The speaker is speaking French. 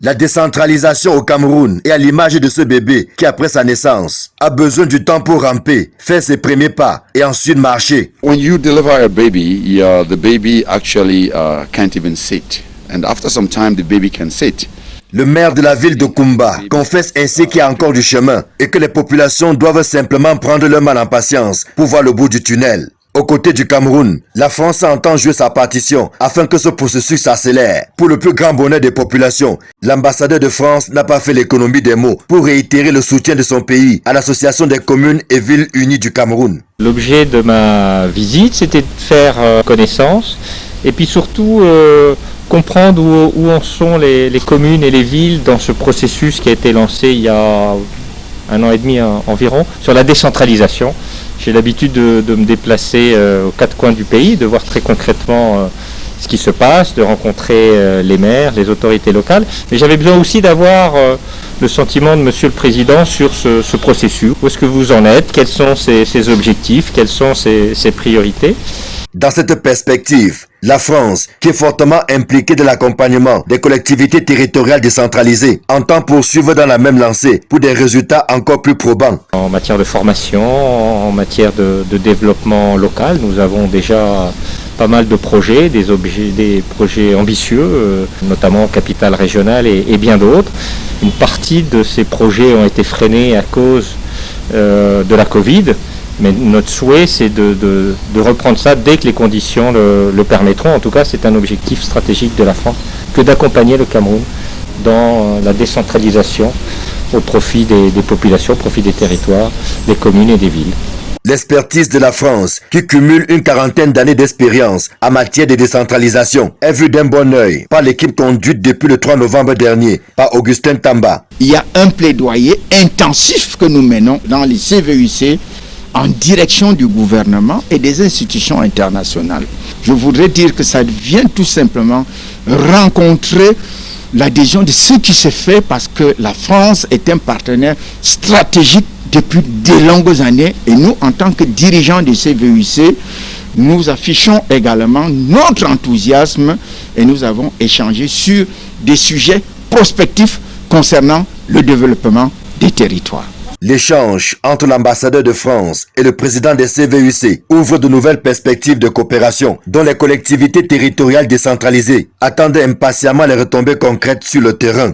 La décentralisation au Cameroun est à l'image de ce bébé qui, après sa naissance, a besoin du temps pour ramper, faire ses premiers pas et ensuite marcher. When you deliver a baby, the baby actually can't even sit. And after some time, the baby can sit. Le maire de la ville de Kumba confesse ainsi qu'il y a encore du chemin et que les populations doivent simplement prendre leur mal en patience pour voir le bout du tunnel. Aux côtés du Cameroun, la France entend jouer sa partition afin que ce processus s'accélère. Pour le plus grand bonheur des populations, l'ambassadeur de France n'a pas fait l'économie des mots pour réitérer le soutien de son pays à l'Association des communes et villes unies du Cameroun. L'objet de ma visite, c'était de faire connaissance et puis surtout comprendre où en sont les communes et les villes dans ce processus qui a été lancé il y a 1 an et demi environ sur la décentralisation. J'ai l'habitude de me déplacer aux 4 coins du pays, de voir très concrètement ce qui se passe, de rencontrer les maires, les autorités locales. Mais j'avais besoin aussi d'avoir le sentiment de Monsieur le Président sur ce processus. Où est-ce que vous en êtes? Quels sont ses objectifs? Quelles sont ses priorités? Dans cette perspective, la France, qui est fortement impliquée dans l'accompagnement des collectivités territoriales décentralisées, entend poursuivre dans la même lancée pour des résultats encore plus probants. En matière de formation, en matière de développement local, nous avons déjà pas mal de projets, des projets ambitieux, notamment capitale régionale et bien d'autres. Une partie de ces projets ont été freinés à cause de la Covid. Mais notre souhait, c'est de reprendre ça dès que les conditions le permettront. En tout cas, c'est un objectif stratégique de la France que d'accompagner le Cameroun dans la décentralisation au profit des populations, au profit des territoires, des communes et des villes. L'expertise de la France, qui cumule une 40aine d'années d'expérience en matière de décentralisation, est vue d'un bon œil par l'équipe conduite depuis le 3 novembre dernier par Augustin Tamba. Il y a un plaidoyer intensif que nous menons dans les CVUC en direction du gouvernement et des institutions internationales. Je voudrais dire que ça vient tout simplement rencontrer l'adhésion de ce qui se fait parce que la France est un partenaire stratégique depuis de longues années et nous, en tant que dirigeants du CVUC, nous affichons également notre enthousiasme et nous avons échangé sur des sujets prospectifs concernant le développement des territoires. L'échange entre l'ambassadeur de France et le président des CVUC ouvre de nouvelles perspectives de coopération dont les collectivités territoriales décentralisées attendent impatiemment les retombées concrètes sur le terrain.